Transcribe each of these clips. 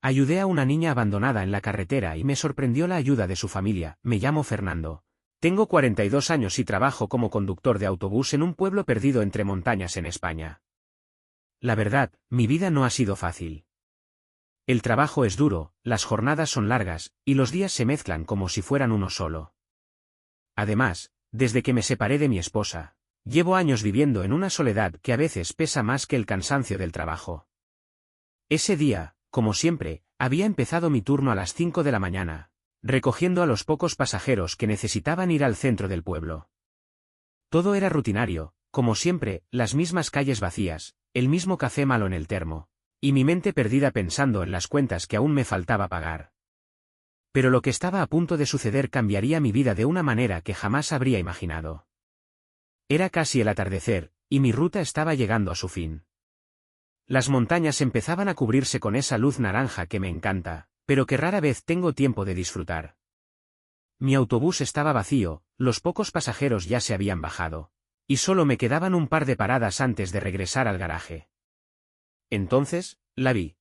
Ayudé a una niña abandonada en la carretera y me sorprendió la ayuda de su familia. Me llamo Fernando. Tengo 42 años y trabajo como conductor de autobús en un pueblo perdido entre montañas en España. La verdad, mi vida no ha sido fácil. El trabajo es duro, las jornadas son largas, y los días se mezclan como si fueran uno solo. Además, desde que me separé de mi esposa, llevo años viviendo en una soledad que a veces pesa más que el cansancio del trabajo. Ese día, como siempre, había empezado mi turno a las 5 de la mañana, recogiendo a los pocos pasajeros que necesitaban ir al centro del pueblo. Todo era rutinario, como siempre, las mismas calles vacías, el mismo café malo en el termo, y mi mente perdida pensando en las cuentas que aún me faltaba pagar. Pero lo que estaba a punto de suceder cambiaría mi vida de una manera que jamás habría imaginado. Era casi el atardecer, y mi ruta estaba llegando a su fin. Las montañas empezaban a cubrirse con esa luz naranja que me encanta, pero que rara vez tengo tiempo de disfrutar. Mi autobús estaba vacío, los pocos pasajeros ya se habían bajado, y solo me quedaban un par de paradas antes de regresar al garaje. Entonces, la vi.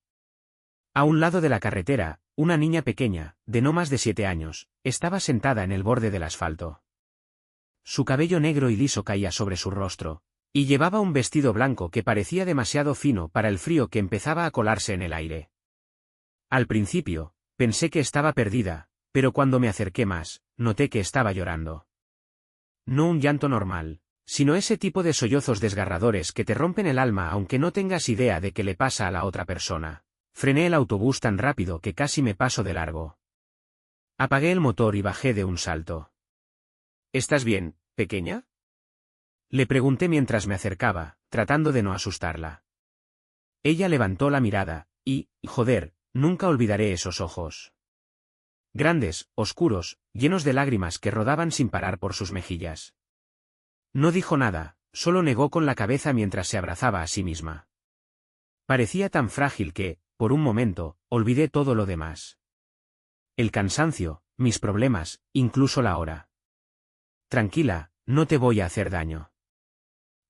A un lado de la carretera, una niña pequeña, de no más de 7 años, estaba sentada en el borde del asfalto. Su cabello negro y liso caía sobre su rostro, y llevaba un vestido blanco que parecía demasiado fino para el frío que empezaba a colarse en el aire. Al principio, pensé que estaba perdida, pero cuando me acerqué más, noté que estaba llorando. No un llanto normal, sino ese tipo de sollozos desgarradores que te rompen el alma aunque no tengas idea de qué le pasa a la otra persona. Frené el autobús tan rápido que casi me paso de largo. Apagué el motor y bajé de un salto. ¿Estás bien, pequeña? Le pregunté mientras me acercaba, tratando de no asustarla. Ella levantó la mirada, y, joder, nunca olvidaré esos ojos. Grandes, oscuros, llenos de lágrimas que rodaban sin parar por sus mejillas. No dijo nada, solo negó con la cabeza mientras se abrazaba a sí misma. Parecía tan frágil que, por un momento, olvidé todo lo demás. El cansancio, mis problemas, incluso la hora. Tranquila, no te voy a hacer daño.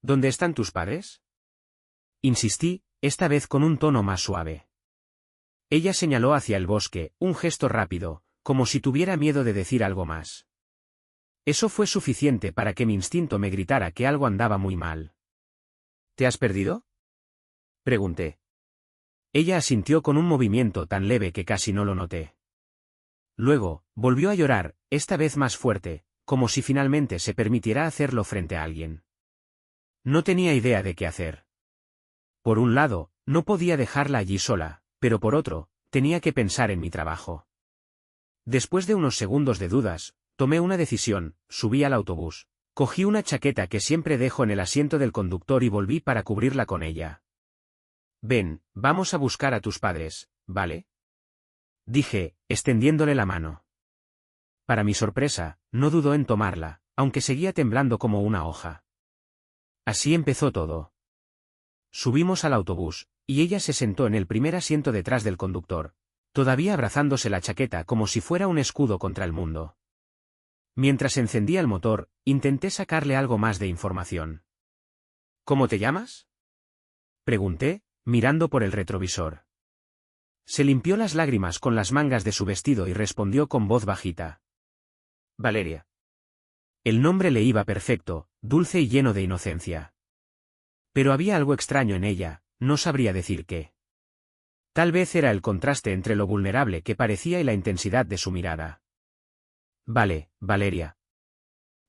¿Dónde están tus padres? Insistí, esta vez con un tono más suave. Ella señaló hacia el bosque, un gesto rápido, como si tuviera miedo de decir algo más. Eso fue suficiente para que mi instinto me gritara que algo andaba muy mal. ¿Te has perdido?, pregunté. Ella asintió con un movimiento tan leve que casi no lo noté. Luego, volvió a llorar, esta vez más fuerte, como si finalmente se permitiera hacerlo frente a alguien. No tenía idea de qué hacer. Por un lado, no podía dejarla allí sola, pero por otro, tenía que pensar en mi trabajo. Después de unos segundos de dudas, tomé una decisión, subí al autobús, cogí una chaqueta que siempre dejo en el asiento del conductor y volví para cubrirla con ella. Ven, vamos a buscar a tus padres, ¿vale?, dije, extendiéndole la mano. Para mi sorpresa, no dudó en tomarla, aunque seguía temblando como una hoja. Así empezó todo. Subimos al autobús, y ella se sentó en el primer asiento detrás del conductor, todavía abrazándose la chaqueta como si fuera un escudo contra el mundo. Mientras encendía el motor, intenté sacarle algo más de información. ¿Cómo te llamas?, pregunté, mirando por el retrovisor. Se limpió las lágrimas con las mangas de su vestido y respondió con voz bajita. Valeria. El nombre le iba perfecto, dulce y lleno de inocencia. Pero había algo extraño en ella, no sabría decir qué. Tal vez era el contraste entre lo vulnerable que parecía y la intensidad de su mirada. Vale, Valeria.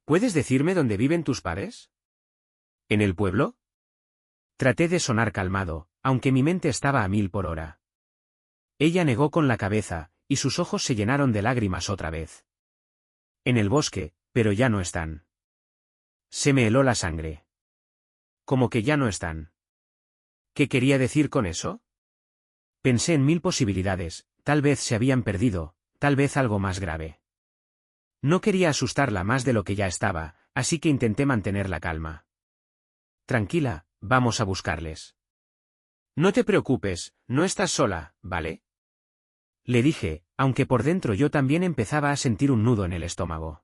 ¿Puedes decirme dónde viven tus padres? ¿En el pueblo? Traté de sonar calmado, aunque mi mente estaba a 1000 por hora. Ella negó con la cabeza, y sus ojos se llenaron de lágrimas otra vez. En el bosque, pero ya no están. Se me heló la sangre. ¿Cómo que ya no están? ¿Qué quería decir con eso? Pensé en 1000 posibilidades, tal vez se habían perdido, tal vez algo más grave. No quería asustarla más de lo que ya estaba, así que intenté mantener la calma. Tranquila, vamos a buscarles. No te preocupes, no estás sola, ¿vale?, le dije, aunque por dentro yo también empezaba a sentir un nudo en el estómago.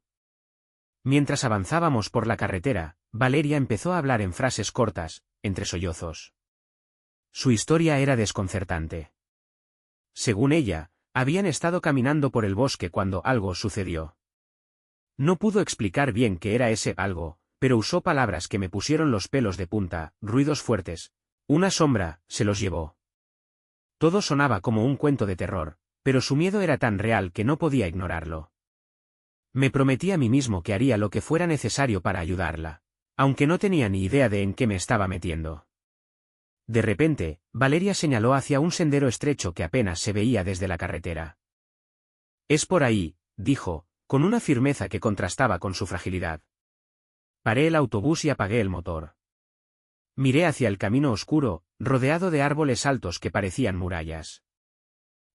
Mientras avanzábamos por la carretera, Valeria empezó a hablar en frases cortas, entre sollozos. Su historia era desconcertante. Según ella, habían estado caminando por el bosque cuando algo sucedió. No pudo explicar bien qué era ese algo, pero usó palabras que me pusieron los pelos de punta, ruidos fuertes. Una sombra se los llevó. Todo sonaba como un cuento de terror, pero su miedo era tan real que no podía ignorarlo. Me prometí a mí mismo que haría lo que fuera necesario para ayudarla, aunque no tenía ni idea de en qué me estaba metiendo. De repente, Valeria señaló hacia un sendero estrecho que apenas se veía desde la carretera. «Es por ahí», dijo, con una firmeza que contrastaba con su fragilidad. Paré el autobús y apagué el motor. Miré hacia el camino oscuro, rodeado de árboles altos que parecían murallas.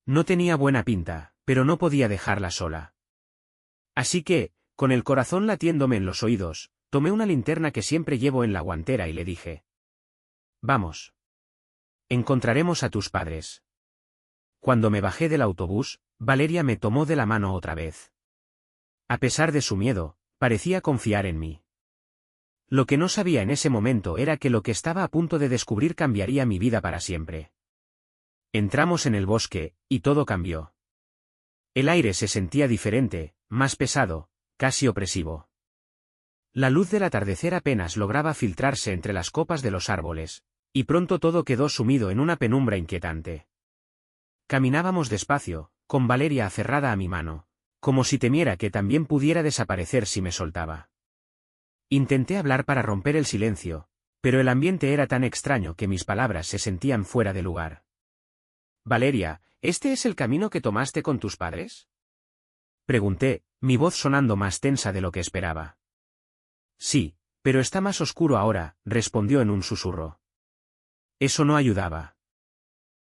No tenía buena pinta, pero no podía dejarla sola. Así que, con el corazón latiéndome en los oídos, tomé una linterna que siempre llevo en la guantera y le dije: «Vamos. Encontraremos a tus padres». Cuando me bajé del autobús, Valeria me tomó de la mano otra vez. A pesar de su miedo, parecía confiar en mí. Lo que no sabía en ese momento era que lo que estaba a punto de descubrir cambiaría mi vida para siempre. Entramos en el bosque, y todo cambió. El aire se sentía diferente, más pesado, casi opresivo. La luz del atardecer apenas lograba filtrarse entre las copas de los árboles, y pronto todo quedó sumido en una penumbra inquietante. Caminábamos despacio, con Valeria aferrada a mi mano, como si temiera que también pudiera desaparecer si me soltaba. Intenté hablar para romper el silencio, pero el ambiente era tan extraño que mis palabras se sentían fuera de lugar. «Valeria, ¿este es el camino que tomaste con tus padres?», pregunté, mi voz sonando más tensa de lo que esperaba. «Sí, pero está más oscuro ahora», respondió en un susurro. Eso no ayudaba.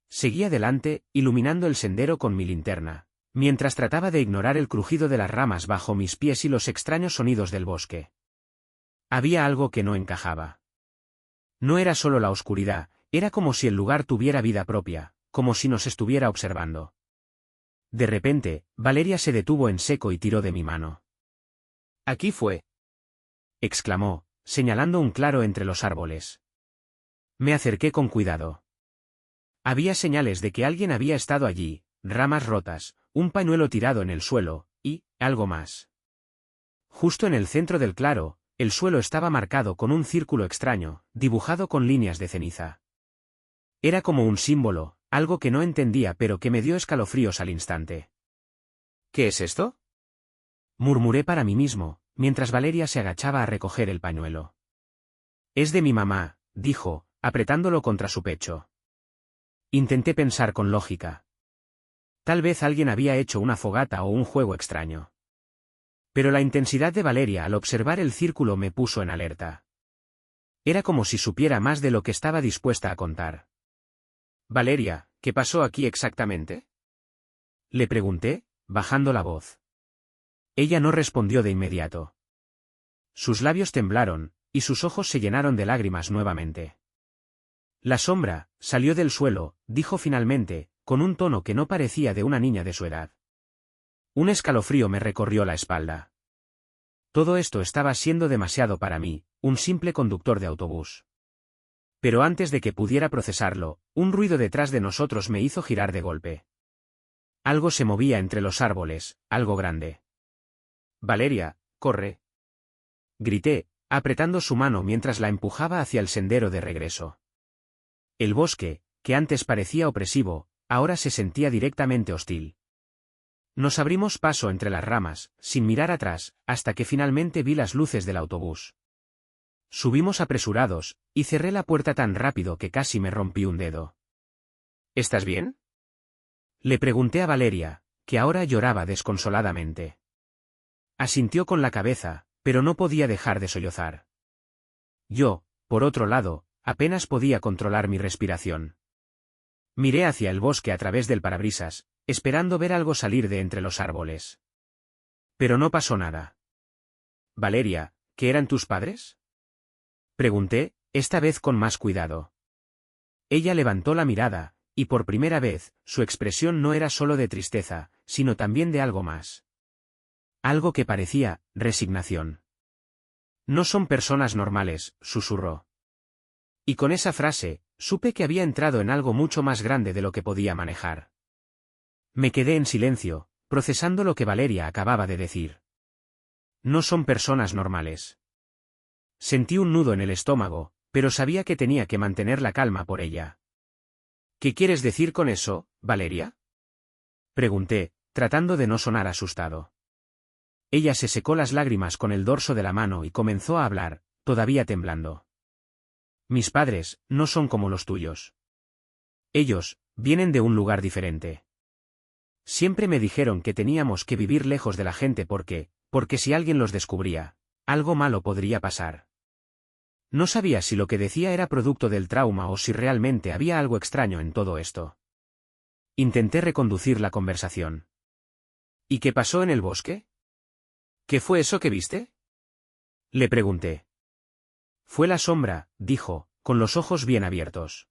Seguí adelante, iluminando el sendero con mi linterna, mientras trataba de ignorar el crujido de las ramas bajo mis pies y los extraños sonidos del bosque. Había algo que no encajaba. No era solo la oscuridad, era como si el lugar tuviera vida propia, como si nos estuviera observando. De repente, Valeria se detuvo en seco y tiró de mi mano. «Aquí fue», exclamó, señalando un claro entre los árboles. Me acerqué con cuidado. Había señales de que alguien había estado allí, ramas rotas, un pañuelo tirado en el suelo, y algo más. Justo en el centro del claro, el suelo estaba marcado con un círculo extraño, dibujado con líneas de ceniza. Era como un símbolo, algo que no entendía pero que me dio escalofríos al instante. «¿Qué es esto?», murmuré para mí mismo, mientras Valeria se agachaba a recoger el pañuelo. «Es de mi mamá», dijo, apretándolo contra su pecho. Intenté pensar con lógica. Tal vez alguien había hecho una fogata o un juego extraño. Pero la intensidad de Valeria al observar el círculo me puso en alerta. Era como si supiera más de lo que estaba dispuesta a contar. «Valeria, ¿qué pasó aquí exactamente?», le pregunté, bajando la voz. Ella no respondió de inmediato. Sus labios temblaron, y sus ojos se llenaron de lágrimas nuevamente. «La sombra salió del suelo», dijo finalmente, con un tono que no parecía de una niña de su edad. Un escalofrío me recorrió la espalda. Todo esto estaba siendo demasiado para mí, un simple conductor de autobús. Pero antes de que pudiera procesarlo, un ruido detrás de nosotros me hizo girar de golpe. Algo se movía entre los árboles, algo grande. «Valeria, corre», grité, apretando su mano mientras la empujaba hacia el sendero de regreso. El bosque, que antes parecía opresivo, ahora se sentía directamente hostil. Nos abrimos paso entre las ramas, sin mirar atrás, hasta que finalmente vi las luces del autobús. Subimos apresurados, y cerré la puerta tan rápido que casi me rompí un dedo. «¿Estás bien?», le pregunté a Valeria, que ahora lloraba desconsoladamente. Asintió con la cabeza, pero no podía dejar de sollozar. Yo, por otro lado, apenas podía controlar mi respiración. Miré hacia el bosque a través del parabrisas, esperando ver algo salir de entre los árboles. Pero no pasó nada. «Valeria, ¿qué eran tus padres?», pregunté, esta vez con más cuidado. Ella levantó la mirada, y por primera vez, su expresión no era solo de tristeza, sino también de algo más. Algo que parecía resignación. «No son personas normales», susurró. Y con esa frase, supe que había entrado en algo mucho más grande de lo que podía manejar. Me quedé en silencio, procesando lo que Valeria acababa de decir. No son personas normales. Sentí un nudo en el estómago, pero sabía que tenía que mantener la calma por ella. ¿Qué quieres decir con eso, Valeria? Pregunté, tratando de no sonar asustado. Ella se secó las lágrimas con el dorso de la mano y comenzó a hablar, todavía temblando. Mis padres no son como los tuyos. Ellos vienen de un lugar diferente. Siempre me dijeron que teníamos que vivir lejos de la gente porque si alguien los descubría, algo malo podría pasar. No sabía si lo que decía era producto del trauma o si realmente había algo extraño en todo esto. Intenté reconducir la conversación. ¿Y qué pasó en el bosque? ¿Qué fue eso que viste? Le pregunté. Fue la sombra, dijo, con los ojos bien abiertos.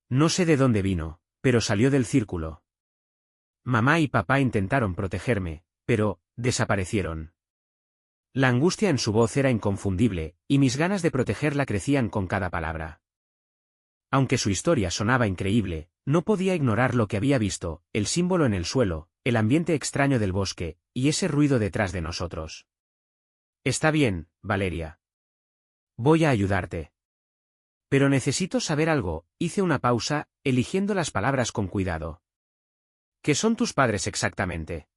No sé de dónde vino, pero salió del círculo. Mamá y papá intentaron protegerme, pero desaparecieron. La angustia en su voz era inconfundible, y mis ganas de protegerla crecían con cada palabra. Aunque su historia sonaba increíble, no podía ignorar lo que había visto, el símbolo en el suelo, el ambiente extraño del bosque, y ese ruido detrás de nosotros. Está bien, Valeria. Voy a ayudarte. Pero necesito saber algo, hice una pausa, eligiendo las palabras con cuidado. ¿Qué son tus padres exactamente?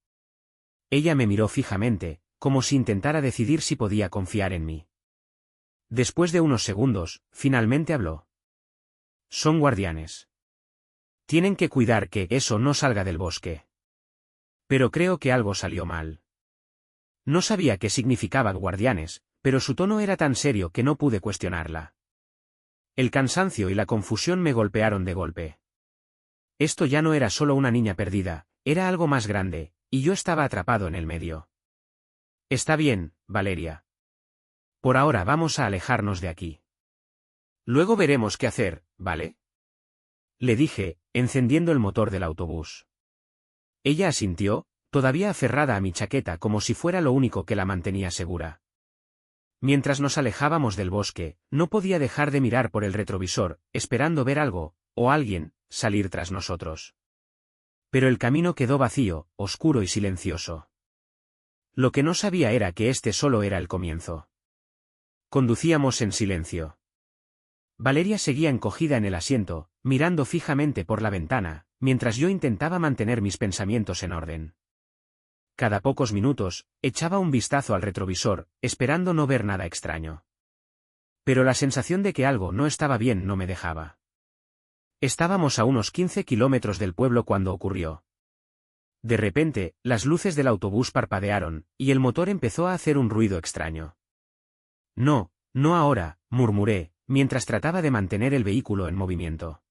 Ella me miró fijamente, como si intentara decidir si podía confiar en mí. Después de unos segundos, finalmente habló. Son guardianes. Tienen que cuidar que eso no salga del bosque. Pero creo que algo salió mal. No sabía qué significaban guardianes, pero su tono era tan serio que no pude cuestionarla. El cansancio y la confusión me golpearon de golpe. Esto ya no era solo una niña perdida, era algo más grande, y yo estaba atrapado en el medio. Está bien, Valeria. Por ahora vamos a alejarnos de aquí. Luego veremos qué hacer, ¿vale? Le dije, encendiendo el motor del autobús. Ella asintió, todavía aferrada a mi chaqueta como si fuera lo único que la mantenía segura. Mientras nos alejábamos del bosque, no podía dejar de mirar por el retrovisor, esperando ver algo, o alguien, salir tras nosotros. Pero el camino quedó vacío, oscuro y silencioso. Lo que no sabía era que este solo era el comienzo. Conducíamos en silencio. Valeria seguía encogida en el asiento, mirando fijamente por la ventana, mientras yo intentaba mantener mis pensamientos en orden. Cada pocos minutos, echaba un vistazo al retrovisor, esperando no ver nada extraño. Pero la sensación de que algo no estaba bien no me dejaba. Estábamos a unos 15 kilómetros del pueblo cuando ocurrió. De repente, las luces del autobús parpadearon, y el motor empezó a hacer un ruido extraño. No, no ahora, murmuré, mientras trataba de mantener el vehículo en movimiento.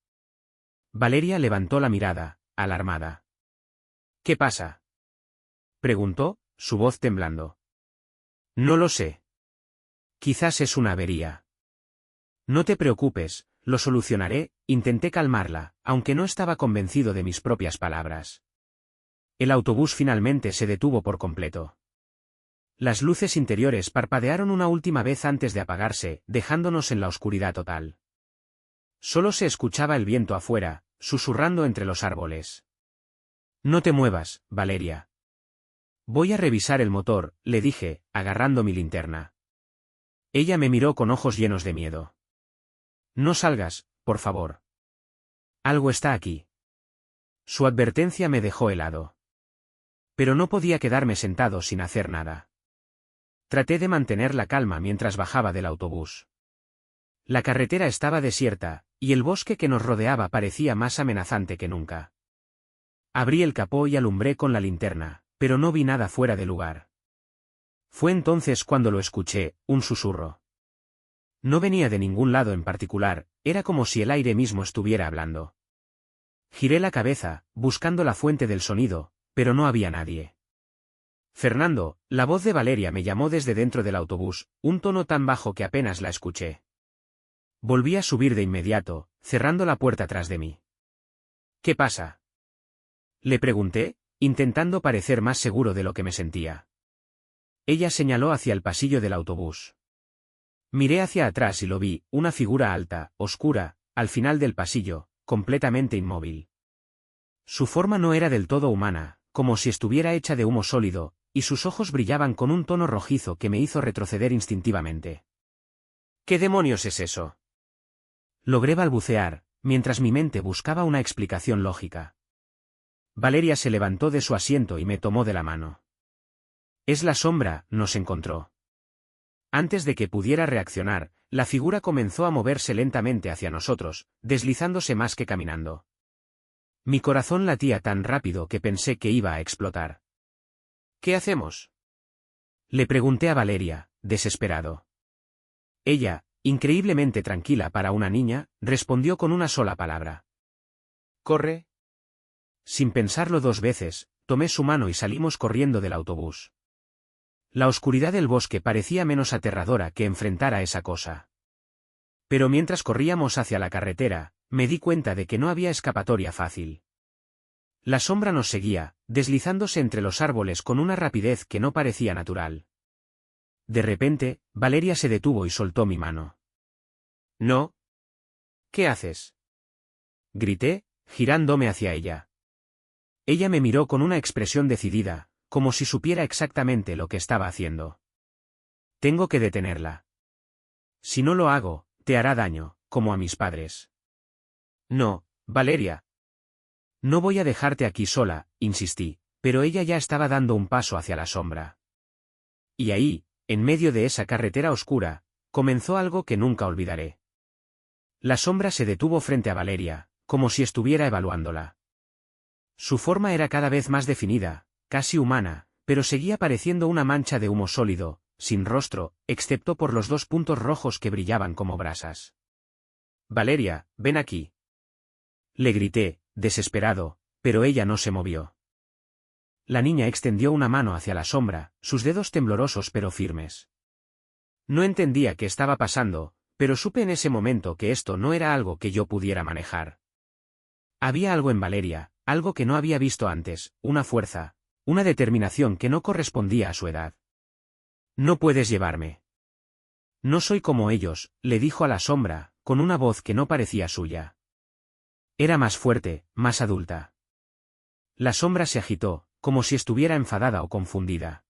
Valeria levantó la mirada, alarmada. ¿Qué pasa?, preguntó, su voz temblando. No lo sé. Quizás es una avería. No te preocupes, lo solucionaré, intenté calmarla, aunque no estaba convencido de mis propias palabras. El autobús finalmente se detuvo por completo. Las luces interiores parpadearon una última vez antes de apagarse, dejándonos en la oscuridad total. Solo se escuchaba el viento afuera, susurrando entre los árboles. No te muevas, Valeria. Voy a revisar el motor, le dije, agarrando mi linterna. Ella me miró con ojos llenos de miedo. No salgas, por favor. Algo está aquí. Su advertencia me dejó helado. Pero no podía quedarme sentado sin hacer nada. Traté de mantener la calma mientras bajaba del autobús. La carretera estaba desierta, y el bosque que nos rodeaba parecía más amenazante que nunca. Abrí el capó y alumbré con la linterna, pero no vi nada fuera de lugar. Fue entonces cuando lo escuché, un susurro. No venía de ningún lado en particular, era como si el aire mismo estuviera hablando. Giré la cabeza, buscando la fuente del sonido, pero no había nadie. Fernando, la voz de Valeria me llamó desde dentro del autobús, un tono tan bajo que apenas la escuché. Volví a subir de inmediato, cerrando la puerta tras de mí. ¿Qué pasa?, le pregunté, intentando parecer más seguro de lo que me sentía. Ella señaló hacia el pasillo del autobús. Miré hacia atrás y lo vi, una figura alta, oscura, al final del pasillo, completamente inmóvil. Su forma no era del todo humana, como si estuviera hecha de humo sólido, y sus ojos brillaban con un tono rojizo que me hizo retroceder instintivamente. ¿Qué demonios es eso? Logré balbucear, mientras mi mente buscaba una explicación lógica. Valeria se levantó de su asiento y me tomó de la mano. Es la sombra, nos encontró. Antes de que pudiera reaccionar, la figura comenzó a moverse lentamente hacia nosotros, deslizándose más que caminando. Mi corazón latía tan rápido que pensé que iba a explotar. ¿Qué hacemos? Le pregunté a Valeria, desesperado. Ella, increíblemente tranquila para una niña, respondió con una sola palabra. «Corre». Sin pensarlo dos veces, tomé su mano y salimos corriendo del autobús. La oscuridad del bosque parecía menos aterradora que enfrentar a esa cosa. Pero mientras corríamos hacia la carretera, me di cuenta de que no había escapatoria fácil. La sombra nos seguía, deslizándose entre los árboles con una rapidez que no parecía natural. De repente, Valeria se detuvo y soltó mi mano. «No. ¿Qué haces?», grité, girándome hacia ella. Ella me miró con una expresión decidida, como si supiera exactamente lo que estaba haciendo. «Tengo que detenerla. Si no lo hago, te hará daño, como a mis padres». «No, Valeria. No voy a dejarte aquí sola», insistí, pero ella ya estaba dando un paso hacia la sombra. Y ahí, en medio de esa carretera oscura, comenzó algo que nunca olvidaré. La sombra se detuvo frente a Valeria, como si estuviera evaluándola. Su forma era cada vez más definida, casi humana, pero seguía pareciendo una mancha de humo sólido, sin rostro, excepto por los 2 puntos rojos que brillaban como brasas. «Valeria, ven aquí». Le grité, desesperado, pero ella no se movió. La niña extendió una mano hacia la sombra, sus dedos temblorosos pero firmes. No entendía qué estaba pasando, pero supe en ese momento que esto no era algo que yo pudiera manejar. Había algo en Valeria, algo que no había visto antes, una fuerza, una determinación que no correspondía a su edad. «No puedes llevarme». «No soy como ellos», le dijo a la sombra, con una voz que no parecía suya. Era más fuerte, más adulta. La sombra se agitó, como si estuviera enfadada o confundida.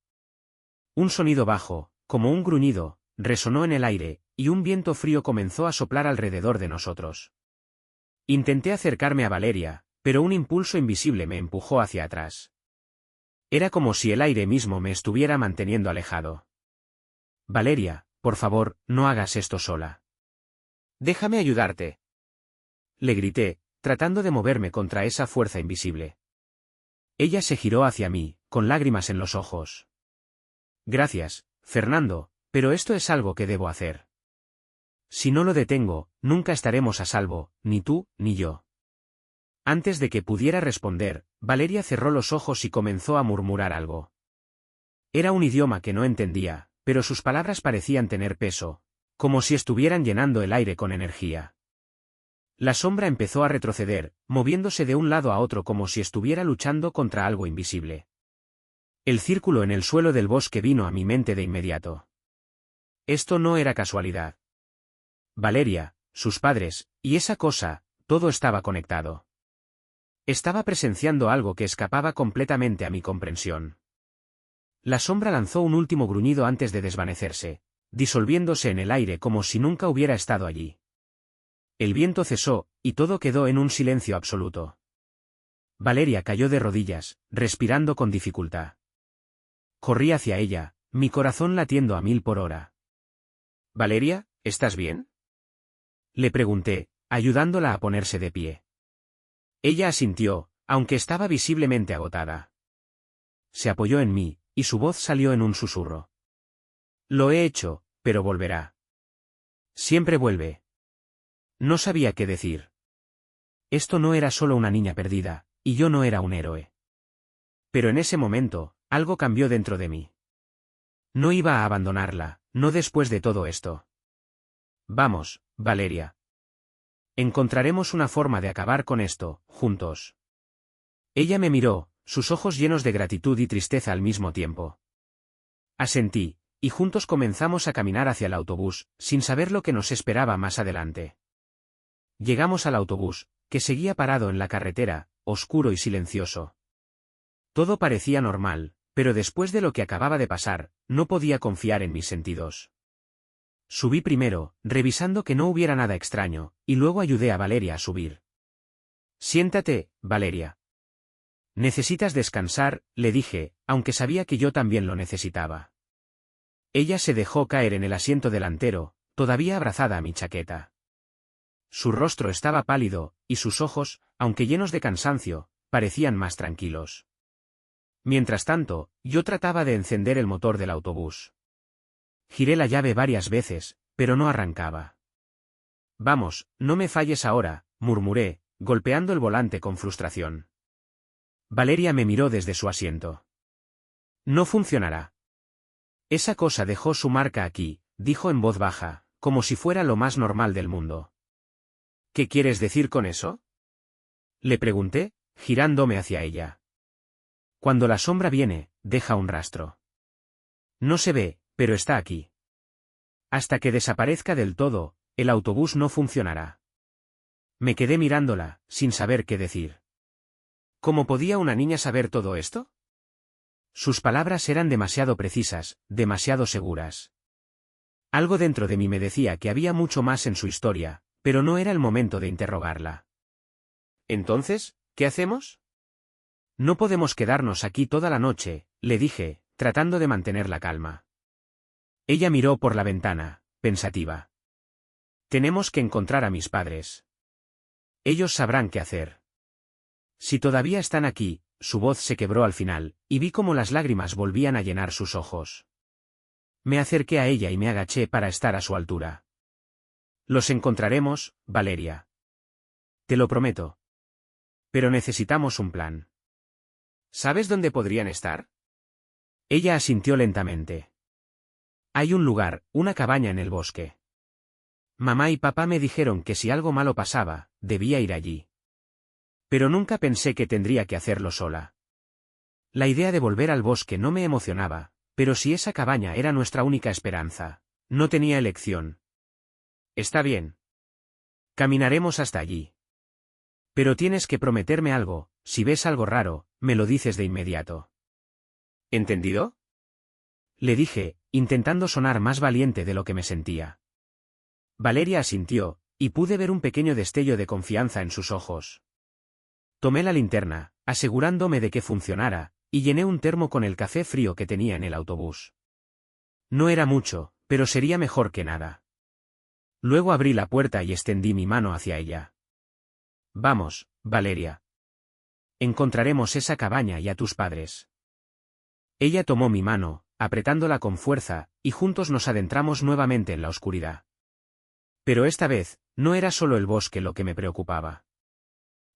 Un sonido bajo, como un gruñido, resonó en el aire, y un viento frío comenzó a soplar alrededor de nosotros. Intenté acercarme a Valeria, pero un impulso invisible me empujó hacia atrás. Era como si el aire mismo me estuviera manteniendo alejado. «Valeria, por favor, no hagas esto sola». «Déjame ayudarte», le grité, tratando de moverme contra esa fuerza invisible. Ella se giró hacia mí, con lágrimas en los ojos. «Gracias, Fernando, pero esto es algo que debo hacer. Si no lo detengo, nunca estaremos a salvo, ni tú, ni yo». Antes de que pudiera responder, Valeria cerró los ojos y comenzó a murmurar algo. Era un idioma que no entendía, pero sus palabras parecían tener peso, como si estuvieran llenando el aire con energía. La sombra empezó a retroceder, moviéndose de un lado a otro como si estuviera luchando contra algo invisible. El círculo en el suelo del bosque vino a mi mente de inmediato. Esto no era casualidad. Valeria, sus padres, y esa cosa, todo estaba conectado. Estaba presenciando algo que escapaba completamente a mi comprensión. La sombra lanzó un último gruñido antes de desvanecerse, disolviéndose en el aire como si nunca hubiera estado allí. El viento cesó, y todo quedó en un silencio absoluto. Valeria cayó de rodillas, respirando con dificultad. Corrí hacia ella, mi corazón latiendo a 1000 por hora. «Valeria, ¿estás bien?», le pregunté, ayudándola a ponerse de pie. Ella asintió, aunque estaba visiblemente agotada. Se apoyó en mí, y su voz salió en un susurro. «Lo he hecho, pero volverá. Siempre vuelve». No sabía qué decir. Esto no era solo una niña perdida, y yo no era un héroe. Pero en ese momento, algo cambió dentro de mí. No iba a abandonarla, no después de todo esto. «Vamos, Valeria. Encontraremos una forma de acabar con esto, juntos». Ella me miró, sus ojos llenos de gratitud y tristeza al mismo tiempo. Asentí, y juntos comenzamos a caminar hacia el autobús, sin saber lo que nos esperaba más adelante. Llegamos al autobús, que seguía parado en la carretera, oscuro y silencioso. Todo parecía normal, pero después de lo que acababa de pasar, no podía confiar en mis sentidos. Subí primero, revisando que no hubiera nada extraño, y luego ayudé a Valeria a subir. Siéntate, Valeria. Necesitas descansar, le dije, aunque sabía que yo también lo necesitaba. Ella se dejó caer en el asiento delantero, todavía abrazada a mi chaqueta. Su rostro estaba pálido, y sus ojos, aunque llenos de cansancio, parecían más tranquilos. Mientras tanto, yo trataba de encender el motor del autobús. Giré la llave varias veces, pero no arrancaba. Vamos, no me falles ahora, murmuré, golpeando el volante con frustración. Valeria me miró desde su asiento. No funcionará. Esa cosa dejó su marca aquí, dijo en voz baja, como si fuera lo más normal del mundo. ¿Qué quieres decir con eso? Le pregunté, girándome hacia ella. Cuando la sombra viene, deja un rastro. No se ve, pero está aquí. Hasta que desaparezca del todo, el autobús no funcionará. Me quedé mirándola, sin saber qué decir. ¿Cómo podía una niña saber todo esto? Sus palabras eran demasiado precisas, demasiado seguras. Algo dentro de mí me decía que había mucho más en su historia, pero no era el momento de interrogarla. Entonces, ¿qué hacemos? No podemos quedarnos aquí toda la noche, le dije, tratando de mantener la calma. Ella miró por la ventana, pensativa. Tenemos que encontrar a mis padres. Ellos sabrán qué hacer. Si todavía están aquí, su voz se quebró al final, y vi cómo las lágrimas volvían a llenar sus ojos. Me acerqué a ella y me agaché para estar a su altura. Los encontraremos, Valeria. Te lo prometo. Pero necesitamos un plan. ¿Sabes dónde podrían estar? Ella asintió lentamente. Hay un lugar, una cabaña en el bosque. Mamá y papá me dijeron que si algo malo pasaba, debía ir allí. Pero nunca pensé que tendría que hacerlo sola. La idea de volver al bosque no me emocionaba, pero si esa cabaña era nuestra única esperanza, no tenía elección. Está bien. Caminaremos hasta allí. Pero tienes que prometerme algo, si ves algo raro, me lo dices de inmediato. ¿Entendido? Le dije, intentando sonar más valiente de lo que me sentía. Valeria asintió, y pude ver un pequeño destello de confianza en sus ojos. Tomé la linterna, asegurándome de que funcionara, y llené un termo con el café frío que tenía en el autobús. No era mucho, pero sería mejor que nada. Luego abrí la puerta y extendí mi mano hacia ella. Vamos, Valeria. Encontraremos esa cabaña y a tus padres. Ella tomó mi mano, apretándola con fuerza, y juntos nos adentramos nuevamente en la oscuridad. Pero esta vez, no era solo el bosque lo que me preocupaba.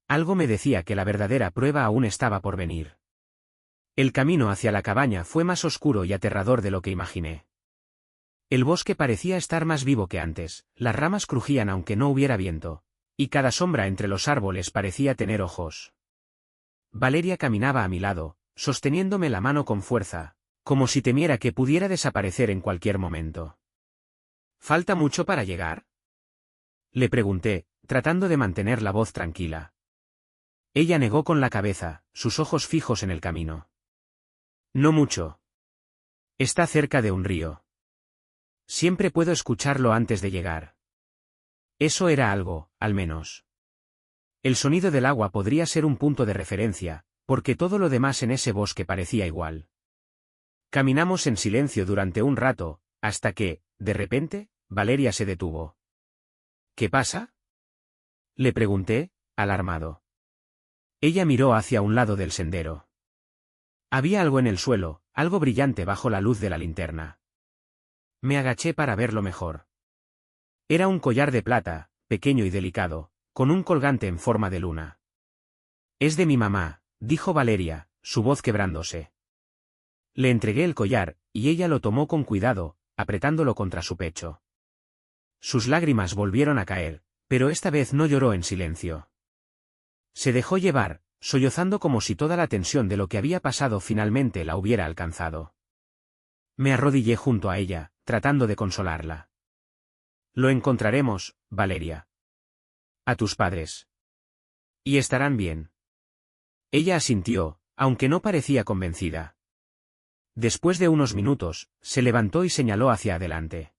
Algo me decía que la verdadera prueba aún estaba por venir. El camino hacia la cabaña fue más oscuro y aterrador de lo que imaginé. El bosque parecía estar más vivo que antes, las ramas crujían aunque no hubiera viento, y cada sombra entre los árboles parecía tener ojos. Valeria caminaba a mi lado, sosteniéndome la mano con fuerza, como si temiera que pudiera desaparecer en cualquier momento. ¿Falta mucho para llegar? Le pregunté, tratando de mantener la voz tranquila. Ella negó con la cabeza, sus ojos fijos en el camino. No mucho. Está cerca de un río. Siempre puedo escucharlo antes de llegar. Eso era algo, al menos. El sonido del agua podría ser un punto de referencia, porque todo lo demás en ese bosque parecía igual. Caminamos en silencio durante un rato, hasta que, de repente, Valeria se detuvo. ¿Qué pasa? Le pregunté, alarmado. Ella miró hacia un lado del sendero. Había algo en el suelo, algo brillante bajo la luz de la linterna. Me agaché para verlo mejor. Era un collar de plata, pequeño y delicado, con un colgante en forma de luna. Es de mi mamá, dijo Valeria, su voz quebrándose. Le entregué el collar, y ella lo tomó con cuidado, apretándolo contra su pecho. Sus lágrimas volvieron a caer, pero esta vez no lloró en silencio. Se dejó llevar, sollozando como si toda la tensión de lo que había pasado finalmente la hubiera alcanzado. Me arrodillé junto a ella, tratando de consolarla. Lo encontraremos, Valeria. A tus padres. Y estarán bien. Ella asintió, aunque no parecía convencida. Después de unos minutos, se levantó y señaló hacia adelante.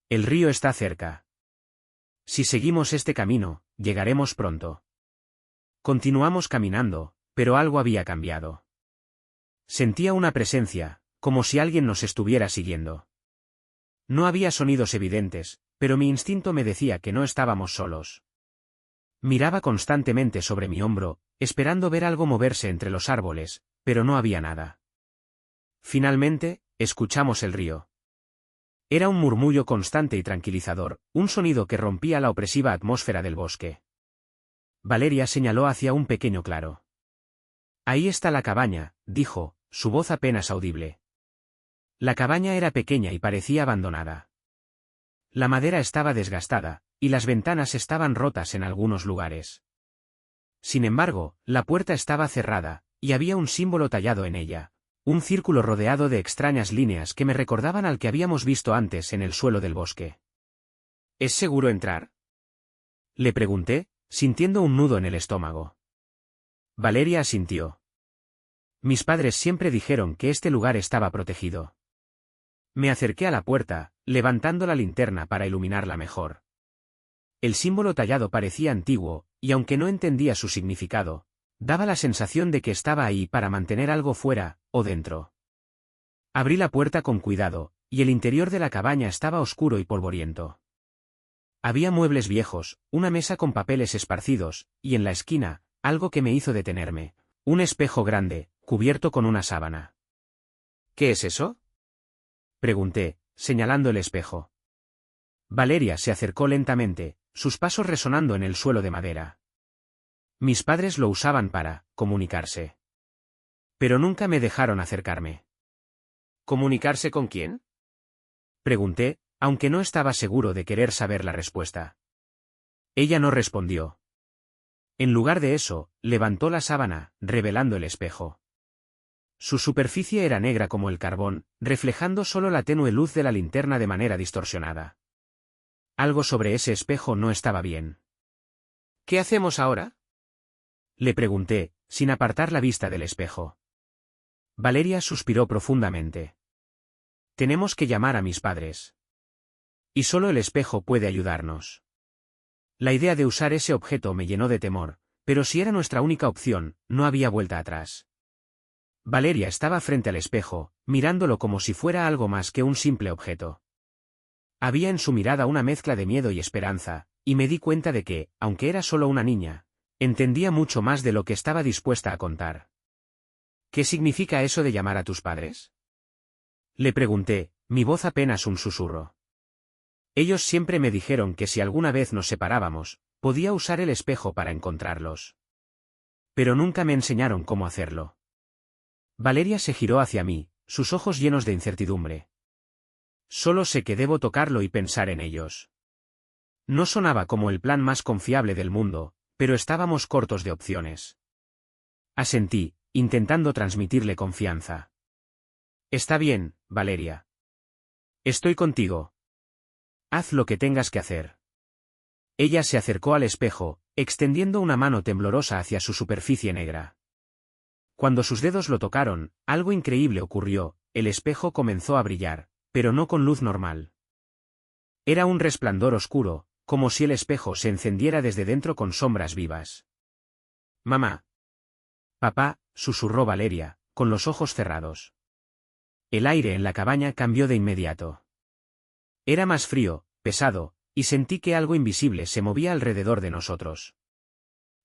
El río está cerca. Si seguimos este camino, llegaremos pronto. Continuamos caminando, pero algo había cambiado. Sentía una presencia, como si alguien nos estuviera siguiendo. No había sonidos evidentes, pero mi instinto me decía que no estábamos solos. Miraba constantemente sobre mi hombro, esperando ver algo moverse entre los árboles, pero no había nada. Finalmente, escuchamos el río. Era un murmullo constante y tranquilizador, un sonido que rompía la opresiva atmósfera del bosque. Valeria señaló hacia un pequeño claro. Ahí está la cabaña, dijo, su voz apenas audible. La cabaña era pequeña y parecía abandonada. La madera estaba desgastada, y las ventanas estaban rotas en algunos lugares. Sin embargo, la puerta estaba cerrada, y había un símbolo tallado en ella, un círculo rodeado de extrañas líneas que me recordaban al que habíamos visto antes en el suelo del bosque. ¿Es seguro entrar?, le pregunté, sintiendo un nudo en el estómago. Valeria asintió. Mis padres siempre dijeron que este lugar estaba protegido. Me acerqué a la puerta, levantando la linterna para iluminarla mejor. El símbolo tallado parecía antiguo, y aunque no entendía su significado, daba la sensación de que estaba ahí para mantener algo fuera, o dentro. Abrí la puerta con cuidado, y el interior de la cabaña estaba oscuro y polvoriento. Había muebles viejos, una mesa con papeles esparcidos, y en la esquina, algo que me hizo detenerme, un espejo grande, cubierto con una sábana. ¿Qué es eso?, pregunté, señalando el espejo. Valeria se acercó lentamente, sus pasos resonando en el suelo de madera. Mis padres lo usaban para comunicarse. Pero nunca me dejaron acercarme. ¿Comunicarse con quién?, pregunté, aunque no estaba seguro de querer saber la respuesta. Ella no respondió. En lugar de eso, levantó la sábana, revelando el espejo. Su superficie era negra como el carbón, reflejando solo la tenue luz de la linterna de manera distorsionada. Algo sobre ese espejo no estaba bien. ¿Qué hacemos ahora?, le pregunté, sin apartar la vista del espejo. Valeria suspiró profundamente. Tenemos que llamar a mis padres. Y solo el espejo puede ayudarnos. La idea de usar ese objeto me llenó de temor, pero si era nuestra única opción, no había vuelta atrás. Valeria estaba frente al espejo, mirándolo como si fuera algo más que un simple objeto. Había en su mirada una mezcla de miedo y esperanza, y me di cuenta de que, aunque era solo una niña, entendía mucho más de lo que estaba dispuesta a contar. ¿Qué significa eso de llamar a tus padres?, le pregunté, mi voz apenas un susurro. Ellos siempre me dijeron que si alguna vez nos separábamos, podía usar el espejo para encontrarlos. Pero nunca me enseñaron cómo hacerlo. Valeria se giró hacia mí, sus ojos llenos de incertidumbre. Solo sé que debo tocarlo y pensar en ellos. No sonaba como el plan más confiable del mundo, pero estábamos cortos de opciones. Asentí, intentando transmitirle confianza. Está bien, Valeria. Estoy contigo. Haz lo que tengas que hacer. Ella se acercó al espejo, extendiendo una mano temblorosa hacia su superficie negra. Cuando sus dedos lo tocaron, algo increíble ocurrió, el espejo comenzó a brillar, pero no con luz normal. Era un resplandor oscuro, como si el espejo se encendiera desde dentro con sombras vivas. Mamá. Papá, susurró Valeria, con los ojos cerrados. El aire en la cabaña cambió de inmediato. Era más frío, pesado, y sentí que algo invisible se movía alrededor de nosotros.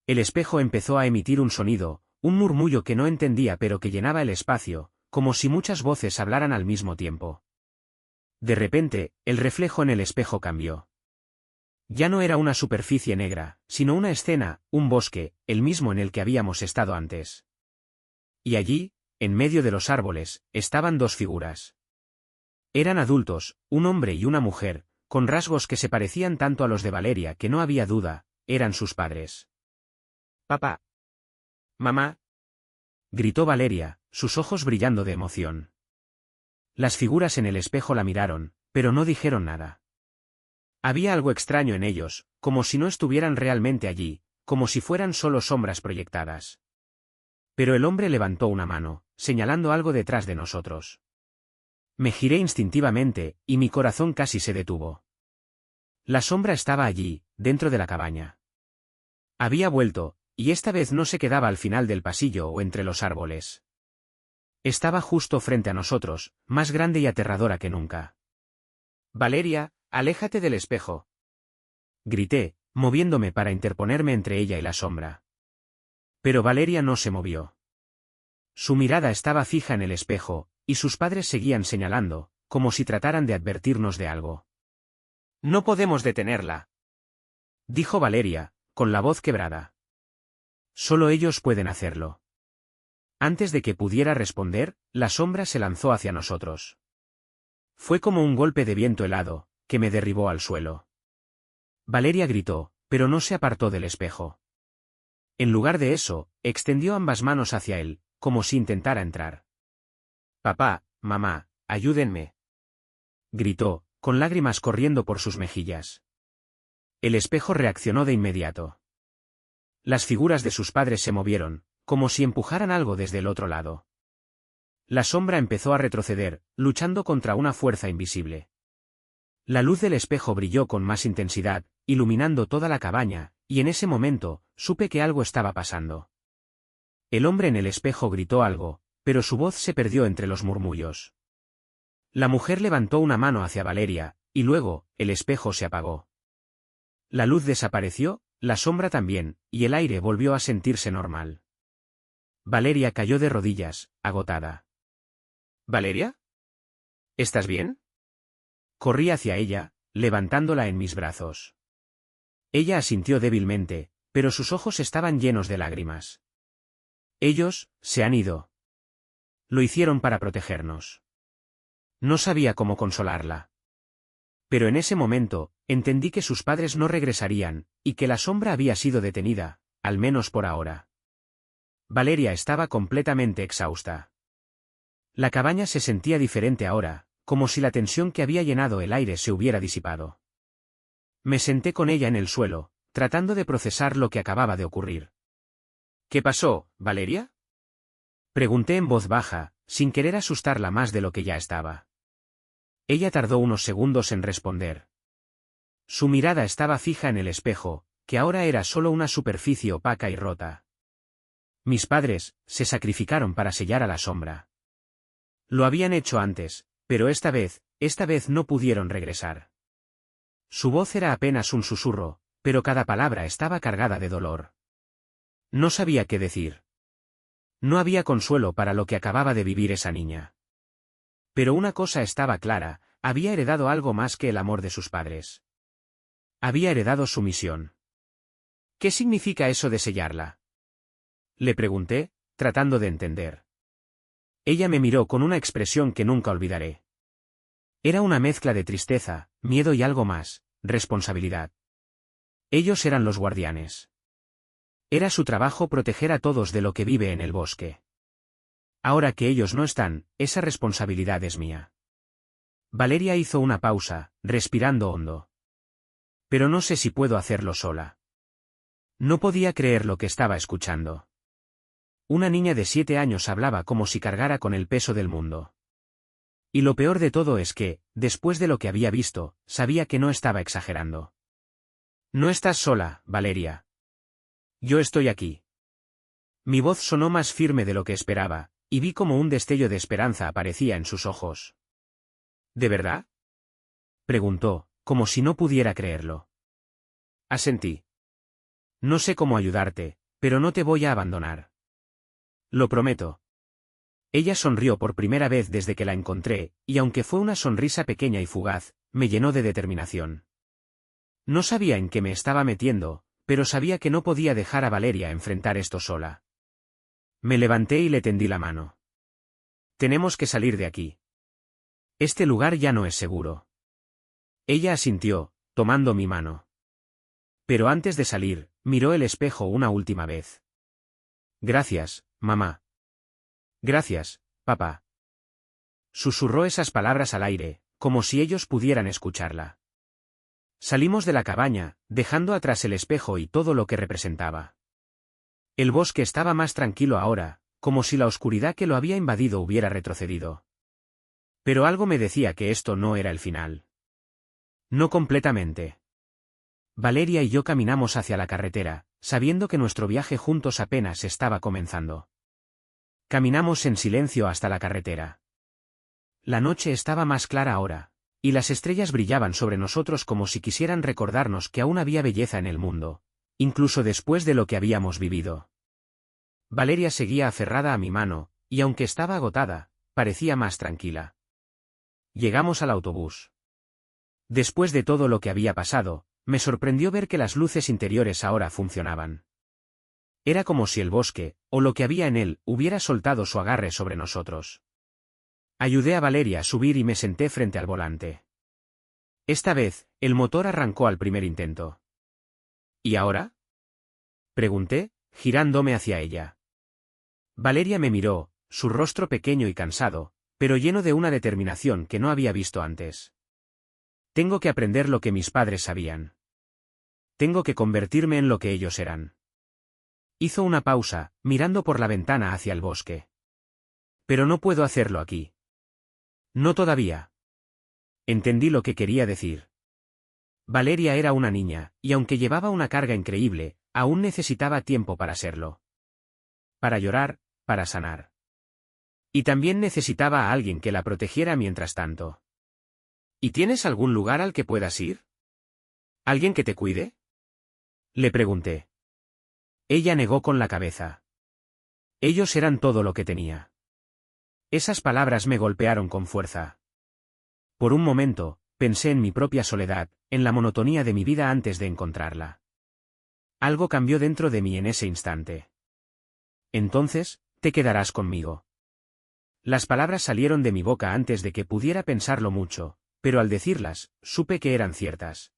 El espejo empezó a emitir un sonido, un murmullo que no entendía pero que llenaba el espacio, como si muchas voces hablaran al mismo tiempo. De repente, el reflejo en el espejo cambió. Ya no era una superficie negra, sino una escena, un bosque, el mismo en el que habíamos estado antes. Y allí, en medio de los árboles, estaban dos figuras. Eran adultos, un hombre y una mujer, con rasgos que se parecían tanto a los de Valeria que no había duda, eran sus padres. Papá. Mamá. Gritó Valeria, sus ojos brillando de emoción. Las figuras en el espejo la miraron, pero no dijeron nada. Había algo extraño en ellos, como si no estuvieran realmente allí, como si fueran solo sombras proyectadas. Pero el hombre levantó una mano, señalando algo detrás de nosotros. Me giré instintivamente, y mi corazón casi se detuvo. La sombra estaba allí, dentro de la cabaña. Había vuelto, y esta vez no se quedaba al final del pasillo o entre los árboles. Estaba justo frente a nosotros, más grande y aterradora que nunca. «Valeria, aléjate del espejo», grité, moviéndome para interponerme entre ella y la sombra. Pero Valeria no se movió. Su mirada estaba fija en el espejo, y sus padres seguían señalando, como si trataran de advertirnos de algo. «No podemos detenerla», dijo Valeria, con la voz quebrada. «Solo ellos pueden hacerlo». Antes de que pudiera responder, la sombra se lanzó hacia nosotros. Fue como un golpe de viento helado, que me derribó al suelo. Valeria gritó, pero no se apartó del espejo. En lugar de eso, extendió ambas manos hacia él, como si intentara entrar. «Papá, mamá, ayúdenme», gritó, con lágrimas corriendo por sus mejillas. El espejo reaccionó de inmediato. Las figuras de sus padres se movieron, como si empujaran algo desde el otro lado. La sombra empezó a retroceder, luchando contra una fuerza invisible. La luz del espejo brilló con más intensidad, iluminando toda la cabaña, y en ese momento, supe que algo estaba pasando. El hombre en el espejo gritó algo, pero su voz se perdió entre los murmullos. La mujer levantó una mano hacia Valeria, y luego, el espejo se apagó. La luz desapareció, la sombra también, y el aire volvió a sentirse normal. Valeria cayó de rodillas, agotada. «¿Valeria? ¿Estás bien?» Corrí hacia ella, levantándola en mis brazos. Ella asintió débilmente, pero sus ojos estaban llenos de lágrimas. «Ellos, se han ido. Lo hicieron para protegernos». No sabía cómo consolarla. Pero en ese momento, entendí que sus padres no regresarían, y que la sombra había sido detenida, al menos por ahora. Valeria estaba completamente exhausta. La cabaña se sentía diferente ahora, como si la tensión que había llenado el aire se hubiera disipado. Me senté con ella en el suelo, tratando de procesar lo que acababa de ocurrir. «¿Qué pasó, Valeria?», pregunté en voz baja, sin querer asustarla más de lo que ya estaba. Ella tardó unos segundos en responder. Su mirada estaba fija en el espejo, que ahora era solo una superficie opaca y rota. Mis padres se sacrificaron para sellar a la sombra. Lo habían hecho antes, pero esta vez no pudieron regresar. Su voz era apenas un susurro, pero cada palabra estaba cargada de dolor. No sabía qué decir. No había consuelo para lo que acababa de vivir esa niña. Pero una cosa estaba clara, había heredado algo más que el amor de sus padres. Había heredado su misión. «¿Qué significa eso de sellarla?», le pregunté, tratando de entender. Ella me miró con una expresión que nunca olvidaré. Era una mezcla de tristeza, miedo y algo más, responsabilidad. Ellos eran los guardianes. Era su trabajo proteger a todos de lo que vive en el bosque. Ahora que ellos no están, esa responsabilidad es mía. Valeria hizo una pausa, respirando hondo. Pero no sé si puedo hacerlo sola. No podía creer lo que estaba escuchando. Una niña de 7 años hablaba como si cargara con el peso del mundo. Y lo peor de todo es que, después de lo que había visto, sabía que no estaba exagerando. «No estás sola, Valeria. Yo estoy aquí». Mi voz sonó más firme de lo que esperaba, y vi como un destello de esperanza aparecía en sus ojos. «¿De verdad?», preguntó, como si no pudiera creerlo. Asentí. «No sé cómo ayudarte, pero no te voy a abandonar. Lo prometo». Ella sonrió por primera vez desde que la encontré, y aunque fue una sonrisa pequeña y fugaz, me llenó de determinación. No sabía en qué me estaba metiendo, pero sabía que no podía dejar a Valeria enfrentar esto sola. Me levanté y le tendí la mano. «Tenemos que salir de aquí. Este lugar ya no es seguro». Ella asintió, tomando mi mano. Pero antes de salir, miró el espejo una última vez. «Gracias, mamá». «Gracias, papá». Susurró esas palabras al aire, como si ellos pudieran escucharla. Salimos de la cabaña, dejando atrás el espejo y todo lo que representaba. El bosque estaba más tranquilo ahora, como si la oscuridad que lo había invadido hubiera retrocedido. Pero algo me decía que esto no era el final. No completamente. Valeria y yo caminamos hacia la carretera, sabiendo que nuestro viaje juntos apenas estaba comenzando. Caminamos en silencio hasta la carretera. La noche estaba más clara ahora, y las estrellas brillaban sobre nosotros como si quisieran recordarnos que aún había belleza en el mundo, incluso después de lo que habíamos vivido. Valeria seguía aferrada a mi mano, y aunque estaba agotada, parecía más tranquila. Llegamos al autobús. Después de todo lo que había pasado, me sorprendió ver que las luces interiores ahora funcionaban. Era como si el bosque, o lo que había en él, hubiera soltado su agarre sobre nosotros. Ayudé a Valeria a subir y me senté frente al volante. Esta vez, el motor arrancó al primer intento. ¿Y ahora?, pregunté, girándome hacia ella. Valeria me miró, su rostro pequeño y cansado, pero lleno de una determinación que no había visto antes. Tengo que aprender lo que mis padres sabían. Tengo que convertirme en lo que ellos eran. Hizo una pausa, mirando por la ventana hacia el bosque. Pero no puedo hacerlo aquí. No todavía. Entendí lo que quería decir. Valeria era una niña, y aunque llevaba una carga increíble, aún necesitaba tiempo para serlo. Para llorar, para sanar. Y también necesitaba a alguien que la protegiera mientras tanto. ¿Y tienes algún lugar al que puedas ir? ¿Alguien que te cuide?, le pregunté. Ella negó con la cabeza. Ellos eran todo lo que tenía. Esas palabras me golpearon con fuerza. Por un momento, pensé en mi propia soledad, en la monotonía de mi vida antes de encontrarla. Algo cambió dentro de mí en ese instante. Entonces, te quedarás conmigo. Las palabras salieron de mi boca antes de que pudiera pensarlo mucho, pero al decirlas, supe que eran ciertas.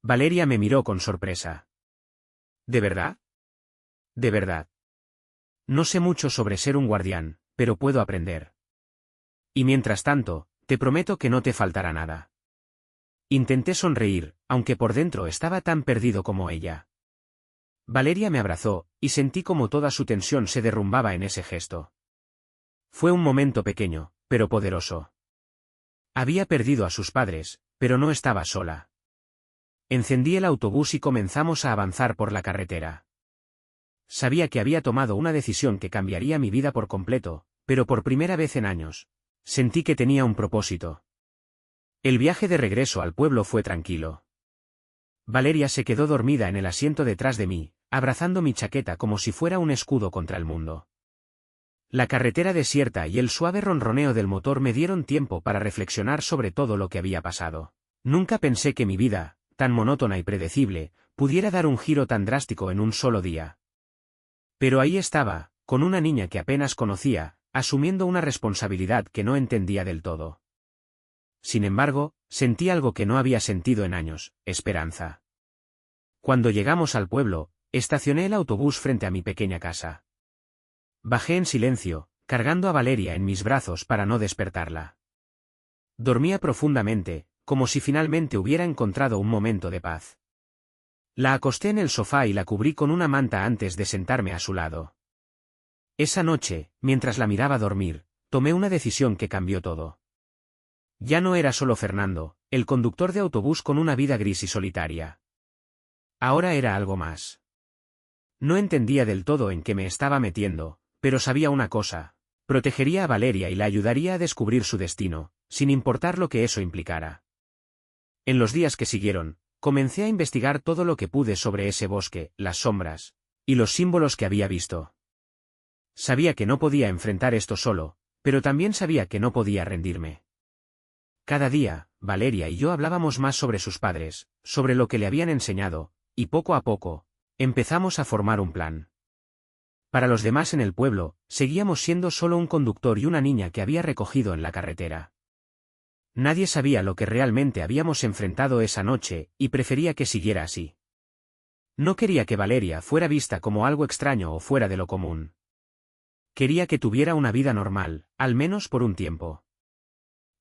Valeria me miró con sorpresa. ¿De verdad? De verdad. No sé mucho sobre ser un guardián, pero puedo aprender. Y mientras tanto, te prometo que no te faltará nada. Intenté sonreír, aunque por dentro estaba tan perdido como ella. Valeria me abrazó, y sentí como toda su tensión se derrumbaba en ese gesto. Fue un momento pequeño, pero poderoso. Había perdido a sus padres, pero no estaba sola. Encendí el autobús y comenzamos a avanzar por la carretera. Sabía que había tomado una decisión que cambiaría mi vida por completo, pero por primera vez en años, sentí que tenía un propósito. El viaje de regreso al pueblo fue tranquilo. Valeria se quedó dormida en el asiento detrás de mí, abrazando mi chaqueta como si fuera un escudo contra el mundo. La carretera desierta y el suave ronroneo del motor me dieron tiempo para reflexionar sobre todo lo que había pasado. Nunca pensé que mi vida, tan monótona y predecible, pudiera dar un giro tan drástico en un solo día. Pero ahí estaba, con una niña que apenas conocía, asumiendo una responsabilidad que no entendía del todo. Sin embargo, sentí algo que no había sentido en años: esperanza. Cuando llegamos al pueblo, estacioné el autobús frente a mi pequeña casa. Bajé en silencio, cargando a Valeria en mis brazos para no despertarla. Dormía profundamente, como si finalmente hubiera encontrado un momento de paz. La acosté en el sofá y la cubrí con una manta antes de sentarme a su lado. Esa noche, mientras la miraba dormir, tomé una decisión que cambió todo. Ya no era solo Fernando, el conductor de autobús con una vida gris y solitaria. Ahora era algo más. No entendía del todo en qué me estaba metiendo, pero sabía una cosa: protegería a Valeria y la ayudaría a descubrir su destino, sin importar lo que eso implicara. En los días que siguieron, comencé a investigar todo lo que pude sobre ese bosque, las sombras, y los símbolos que había visto. Sabía que no podía enfrentar esto solo, pero también sabía que no podía rendirme. Cada día, Valeria y yo hablábamos más sobre sus padres, sobre lo que le habían enseñado, y poco a poco, empezamos a formar un plan. Para los demás en el pueblo, seguíamos siendo solo un conductor y una niña que había recogido en la carretera. Nadie sabía lo que realmente habíamos enfrentado esa noche, y prefería que siguiera así. No quería que Valeria fuera vista como algo extraño o fuera de lo común. Quería que tuviera una vida normal, al menos por un tiempo.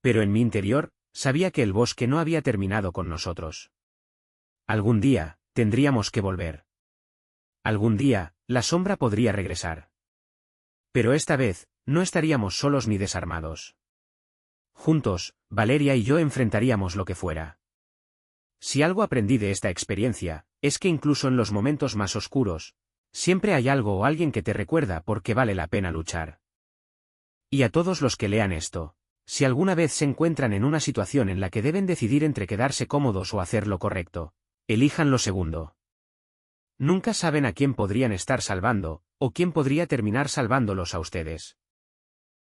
Pero en mi interior, sabía que el bosque no había terminado con nosotros. Algún día, tendríamos que volver. Algún día, la sombra podría regresar. Pero esta vez, no estaríamos solos ni desarmados. Juntos, Valeria y yo enfrentaríamos lo que fuera. Si algo aprendí de esta experiencia, es que incluso en los momentos más oscuros, siempre hay algo o alguien que te recuerda por qué vale la pena luchar. Y a todos los que lean esto, si alguna vez se encuentran en una situación en la que deben decidir entre quedarse cómodos o hacer lo correcto, elijan lo segundo. Nunca saben a quién podrían estar salvando, o quién podría terminar salvándolos a ustedes.